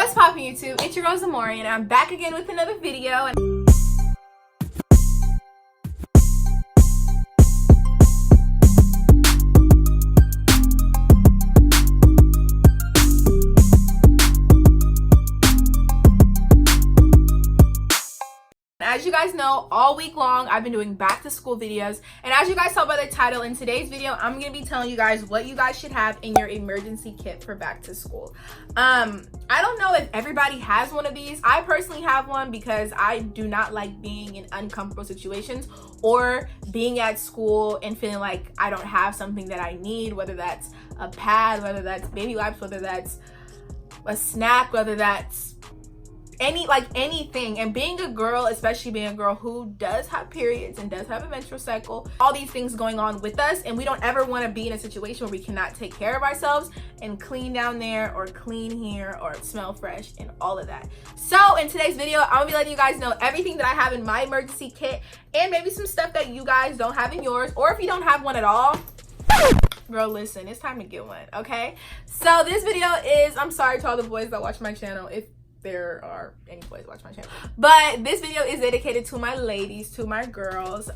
What's poppin' YouTube? It's your girl Za'Morian and I'm back again with another video. As you guys know, all week long I've been doing back to school videos, and as you guys saw by the title, in today's video I'm going to be telling you guys what you guys should have in your emergency kit for back to school. I don't know if everybody has one of these. I personally have one because I do not like being in uncomfortable situations or being at school and feeling like I don't have something that I need, whether that's a pad, whether that's baby wipes, whether that's a snack, whether that's anything. And being a girl, especially being a girl who does have periods and does have a menstrual cycle, all these things going on with us, and we don't ever want to be in a situation where we cannot take care of ourselves and clean down there or clean here or smell fresh and all of that. So in today's video, I'm gonna be letting you guys know everything that I have in my emergency kit and maybe some stuff that you guys don't have in yours, or if you don't have one at all, girl, listen, it's time to get one. Okay, so this video is, I'm sorry to all the boys that watch my channel, if there are any boys watch my channel, but this video is dedicated to my ladies, to my girls.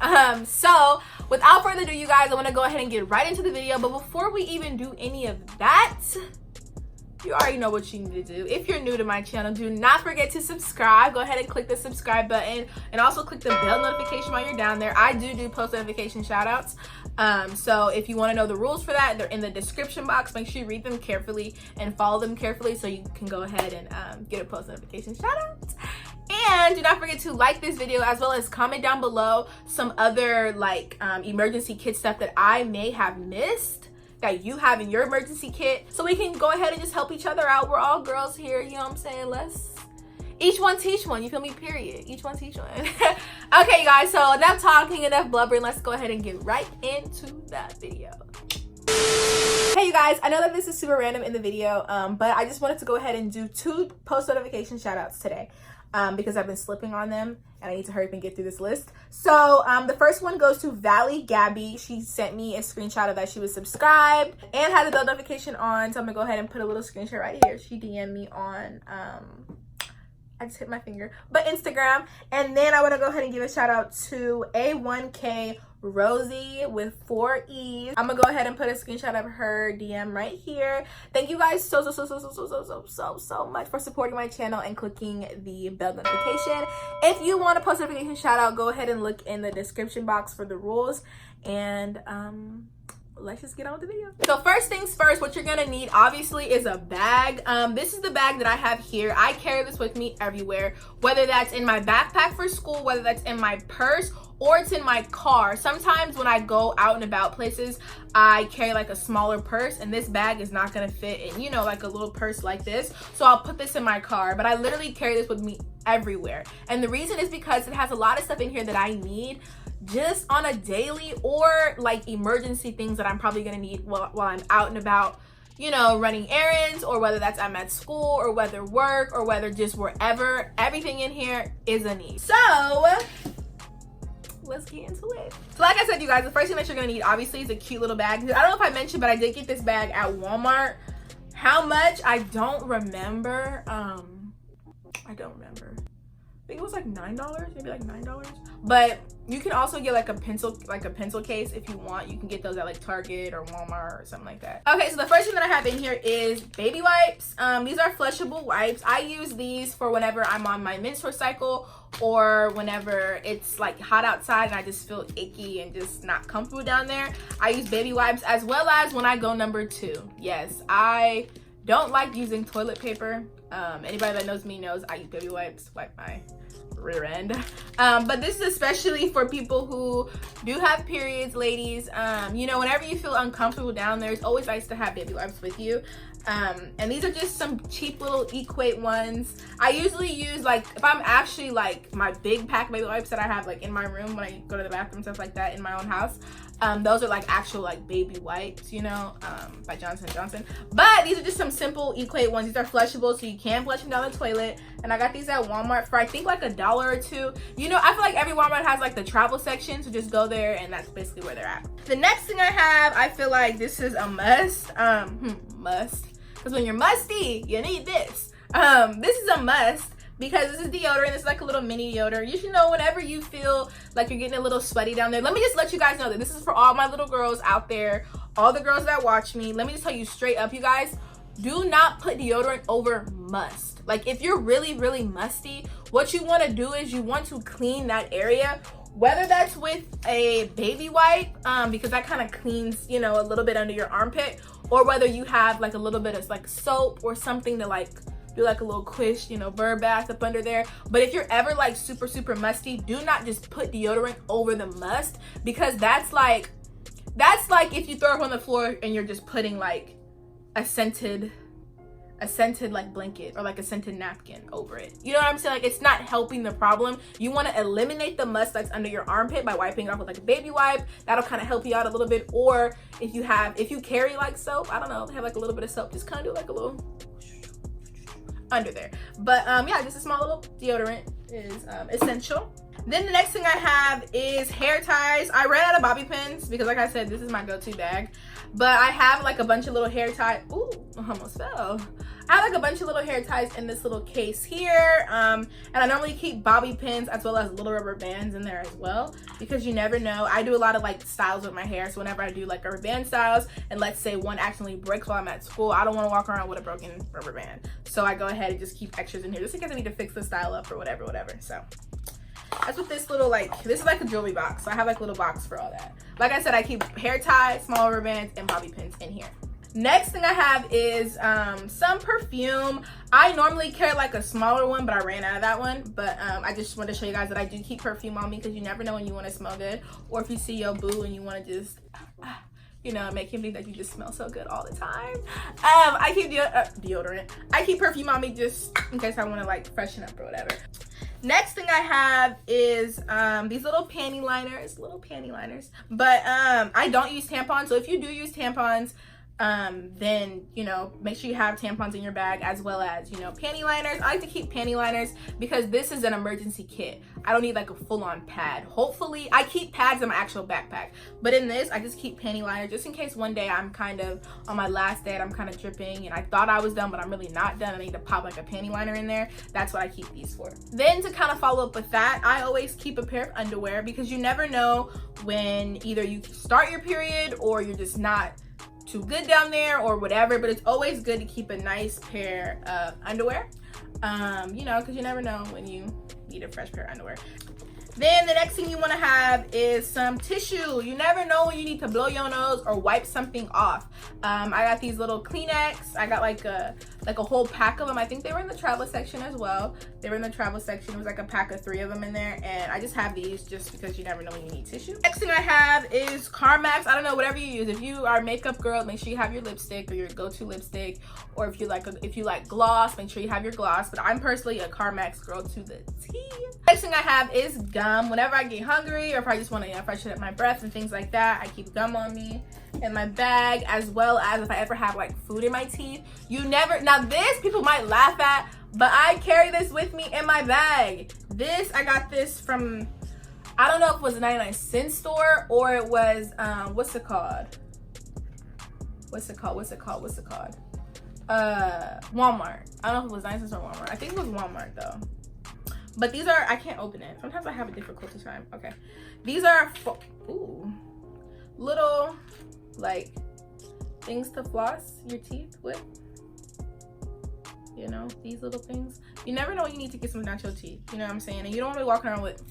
So without further ado, you guys, I want to go ahead and get right into the video. But before we even do any of that, you already know what you need to do. If you're new to my channel, do not forget to subscribe. Go ahead and click the subscribe button, and also click the bell notification while you're down there. I do post notification shout outs. So if you want to know the rules for that, they're in the description box. Make sure you read them carefully and follow them carefully so you can go ahead and get a post notification shout out. And do not forget to like this video, as well as comment down below some other emergency kit stuff that I may have missed that you have in your emergency kit, so we can go ahead and just help each other out. We're all girls here, you know what I'm saying? Let's each one teach one, you feel me? Period. Each one teach one. Okay, you guys, so enough talking, enough blubbering. Let's go ahead and get right into that video. Hey you guys, I know that this is super random in the video, but I just wanted to go ahead and do 2 post notification shout outs today. Because I've been slipping on them and I need to hurry up and get through this list. So the first one goes to Valley Gabby. She sent me a screenshot of that she was subscribed and had the bell notification on. So I'm gonna go ahead and put a little screenshot right here. She DM'd me on I just hit my finger, but Instagram. And then I want to go ahead and give a shout out to A1K Rosie with 4 E's. I'm gonna go ahead and put a screenshot of her DM right here. Thank you guys so much for supporting my channel and clicking the bell notification. If you want a post notification shout out, go ahead and look in the description box for the rules. And let's just get on with the video. So first things first, what you're gonna need obviously is a bag. This is the bag that I have here. I carry this with me everywhere, whether that's in my backpack for school, whether that's in my purse, or it's in my car. Sometimes when I go out and about places, I carry like a smaller purse, and this bag is not gonna fit in, you know, like a little purse like this. So I'll put this in my car, but I literally carry this with me everywhere. And the reason is because it has a lot of stuff in here that I need just on a daily, or like emergency things that I'm probably gonna need while I'm out and about, you know, running errands, or whether that's I'm at school, or whether work, or whether just wherever. Everything in here is a need. So let's get into it. So like I said, you guys, the first thing that you're gonna need obviously is a cute little bag. I don't know if I mentioned, but I did get this bag at Walmart. How much? I don't remember. I don't remember. I think it was like $9, maybe like $9. But you can also get like a pencil case if you want. You can get those at like Target or Walmart or something like that. Okay, so the first thing that I have in here is baby wipes. These are flushable wipes. I use these for whenever I'm on my menstrual cycle, or whenever it's like hot outside and I just feel icky and just not comfortable down there. I use baby wipes, as well as when I go number 2. Yes, I don't like using toilet paper. Anybody that knows me knows I use baby wipes, wipe my rear end. But this is especially for people who do have periods, ladies. You know, whenever you feel uncomfortable down there, it's always nice to have baby wipes with you. And these are just some cheap little Equate ones. I usually use, like, if I'm actually like my big pack baby wipes that I have like in my room when I go to the bathroom, stuff like that in my own house, those are like actual like baby wipes, you know, by Johnson & Johnson. But these are just some simple Equate ones. These are flushable, so you can flush them down the toilet. And I got these at Walmart for I think like $1 or $2. You know, I feel like every Walmart has like the travel section, so just go there and that's basically where they're at. The next thing I have, I feel like this is a must. Because when you're musty, you need this. This is a must because this is deodorant. This is like a little mini deodorant. You should know whenever you feel like you're getting a little sweaty down there. Let me just let you guys know that this is for all my little girls out there, all the girls that watch me. Let me just tell you straight up, you guys, do not put deodorant over must. Like if you're really, really musty, what you want to do is you want to clean that area, whether that's with a baby wipe, because that kind of cleans, you know, a little bit under your armpit, or whether you have like a little bit of like soap or something to like do like a little quish, you know, bird bath up under there. But if you're ever like super, super musty, do not just put deodorant over the must, because that's like if you throw it on the floor and you're just putting like a scented like blanket or like a scented napkin over it. You know what I'm saying? Like it's not helping the problem. You want to eliminate the must that's under your armpit by wiping it off with like a baby wipe. That'll kind of help you out a little bit. Or if you carry like soap, I don't know, have like a little bit of soap, just kind of do like a little under there. But yeah, just a small little deodorant is essential. Then the next thing I have is hair ties. I ran out of bobby pins because like I said, this is my go-to bag. But I have like a bunch of little hair ties. Ooh, almost fell. I have like a bunch of little hair ties in this little case here. And I normally keep bobby pins as well as little rubber bands in there as well, because you never know. I do a lot of like styles with my hair. So whenever I do like rubber band styles and let's say one accidentally breaks while I'm at school, I don't want to walk around with a broken rubber band. So I go ahead and just keep extras in here just in case I need to fix the style up or whatever. So that's what this little this is like a jewelry box. So I have like a little box for all that. Like I said, I keep hair ties, small rubber bands, and bobby pins in here. Next thing I have is some perfume. I normally carry like a smaller one, but I ran out of that one. But I just wanted to show you guys that I do keep perfume on me, because you never know when you want to smell good, or if you see your boo and you want to just you know, make him think that you just smell so good all the time. I keep deodorant. I keep perfume on me just in case I want to like freshen up or whatever. Next thing I have is these little panty liners, but I don't use tampons. So if you do use tampons, then, you know, make sure you have tampons in your bag, as well as, you know, panty liners. I like to keep panty liners because this is an emergency kit. I don't need like a full-on pad. Hopefully, I keep pads in my actual backpack, but in this, I just keep panty liners just in case one day I'm kind of on my last day and I'm kind of dripping and I thought I was done, but I'm really not done. I need to pop like a panty liner in there. That's what I keep these for. Then to kind of follow up with that, I always keep a pair of underwear, because you never know when either you start your period or you're just not too good down there or whatever, but it's always good to keep a nice pair of underwear, you know, because you never know when you need a fresh pair of underwear. Then the next thing you want to have is some tissue. You never know when you need to blow your nose or wipe something off. I got these little Kleenex. I got like a whole pack of them. I think they were in the travel section as well. They were in the travel section. It was like a pack of 3 of them in there, and I just have these just because you never know when you need tissue. Next thing I have is Carmex. I don't know, whatever you use. If you are a makeup girl, make sure you have your lipstick or your go-to lipstick, or if you like gloss, make sure you have your gloss. But I'm personally a Carmex girl to the T. Next thing I have is gum. Whenever I get hungry or if I just want to, you know, freshen up my breath and things like that, I keep gum on me in my bag, as well as if I ever have like food in my teeth. You never, now this people might laugh at, but I carry this with me in my bag. This, I got this from, I don't know if it was a 99-cent store or it was, what's it called? Walmart. I don't know if it was 99 cents or Walmart. I think it was Walmart though. But these are, I can't open it. Sometimes I have a difficulty time. Okay. These are, little, like, things to floss your teeth with. You know, these little things. You never know when you need to get some out your teeth. You know what I'm saying? And you don't want to be walking around with...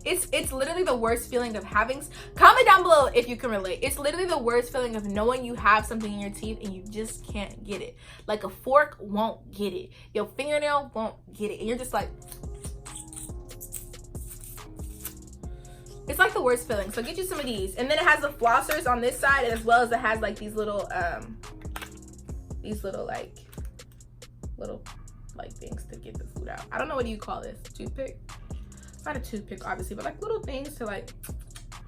It's literally the worst feeling of having... Comment down below if you can relate. It's literally the worst feeling of knowing you have something in your teeth and you just can't get it. Like a fork won't get it. Your fingernail won't get it. And you're just like... It's like the worst feeling. So get you some of these. And then it has the flossers on this side, as well as it has like these little things to get the food out. I don't know, what do you call this? Toothpick? Not a toothpick obviously, but like little things to like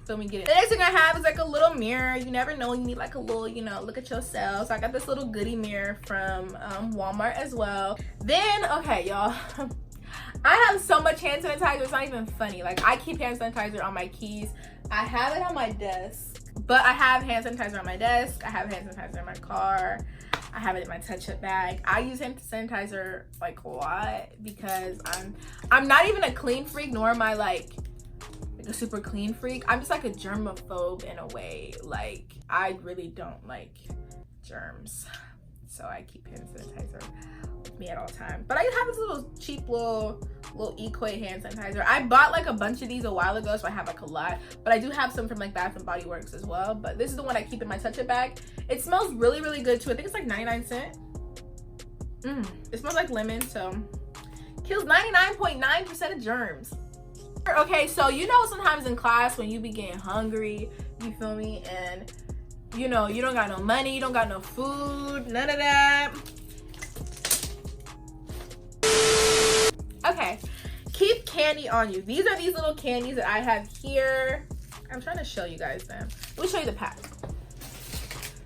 feel me get it. The next thing I have is like a little mirror. You never know, you need like a little, you know, look at yourself. So I got this little goodie mirror from Walmart as well. Then okay, y'all, I have so much hand sanitizer, it's not even funny. Like I keep hand sanitizer on my keys. I have it on my desk, but I have hand sanitizer on my desk. I have hand sanitizer in my car. I have it in my touch-up bag. I use hand sanitizer like a lot because I'm not even a clean freak, nor am I like a super clean freak. I'm just like a germaphobe in a way. Like I really don't like germs, so I keep hand sanitizer with me at all times. But I have this little cheap little Equate hand sanitizer. I bought like a bunch of these a while ago, so I have like a lot, but I do have some from like Bath and Body Works as well. But this is the one I keep in my touch-up bag. It smells really, really good too. I think it's like 99 cents. It smells like lemon, so kills 99.9% of germs. Okay, so you know sometimes in class when you be getting hungry, you feel me, and you know you don't got no money, you don't got no food, none of that. Okay, keep candy on you. These are these little candies that I have here. I'm trying to show you guys them. Let me show you the pack.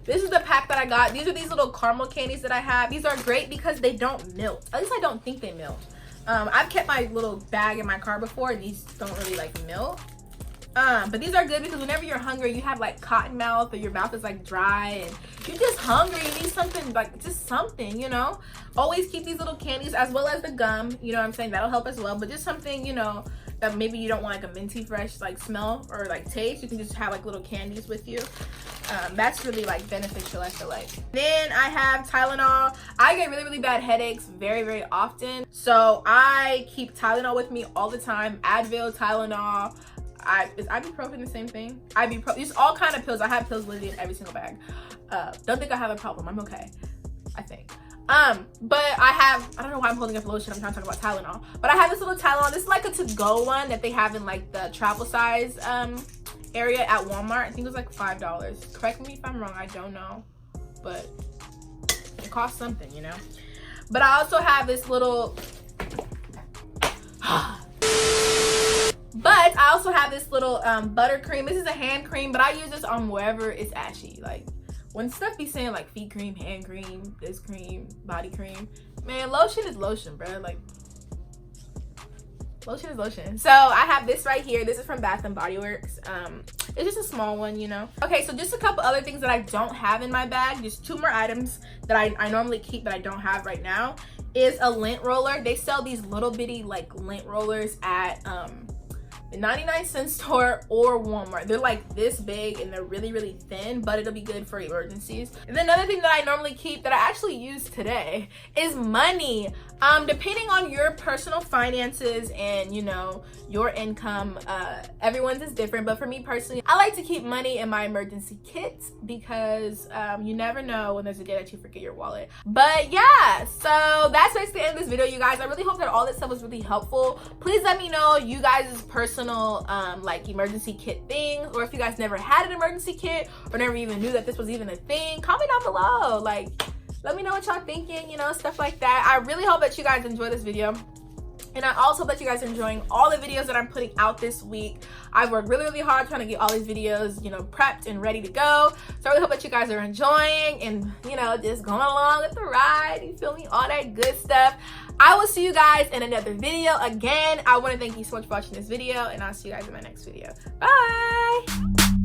This is the pack that I got. These are these little caramel candies that I have. These are great because they don't melt. At least I don't think they melt. I've kept my little bag in my car before and these don't really like melt. But these are good because whenever you're hungry, you have like cotton mouth or your mouth is like dry and you're just hungry, you need something, like just something, you know. Always keep these little candies as well as the gum, you know what I'm saying, that'll help as well. But just something, you know, that maybe you don't want like a minty fresh like smell or like taste, you can just have like little candies with you. That's really like beneficial, I feel like. Then I have Tylenol. I get really, really bad headaches very, very often, so I keep Tylenol with me all the time. Advil, Tylenol. Is ibuprofen the same thing? Ibuprofen, just all kind of pills. I have pills literally in every single bag. Don't think I have a problem. I'm okay, I think. But I don't know why I'm holding up lotion. I'm trying to talk about Tylenol. But I have this little Tylenol. This is like a to-go one that they have in like the travel size area at Walmart. I think it was like $5. Correct me if I'm wrong. I don't know, but it costs something, you know. But I also have this little. But I also have this little buttercream. This is a hand cream, but I use this on wherever it's ashy. Like when stuff be saying like feet cream, hand cream, this cream, body cream, man, lotion is lotion, bro. Like lotion is lotion. So I have this right here. This is from Bath and Body Works. It's just a small one, you know. Okay, so just a couple other things that I don't have in my bag. Just two more items that I normally keep that I don't have right now is a lint roller. They sell these little bitty like lint rollers at the 99-cent store or Walmart. They're like this big and they're really, really thin, but it'll be good for emergencies. And then another thing that I normally keep that I actually used today is money. Depending on your personal finances and, you know, your income, everyone's is different, but for me personally, I like to keep money in my emergency kit because you never know when there's a day that you forget your wallet. But yeah, so that's basically the end of this video, you guys. I really hope that all this stuff was really helpful. Please let me know you guys' personal like emergency kit things, or if you guys never had an emergency kit or never even knew that this was even a thing. Comment down below, like let me know what y'all thinking, you know, stuff like that. I really hope that you guys enjoy this video. And I also hope that you guys are enjoying all the videos that I'm putting out this week. I've worked really, really hard trying to get all these videos, you know, prepped and ready to go. So I really hope that you guys are enjoying and, you know, just going along with the ride. You feel me? All that good stuff. I will see you guys in another video. Again, I want to thank you so much for watching this video, and I'll see you guys in my next video. Bye!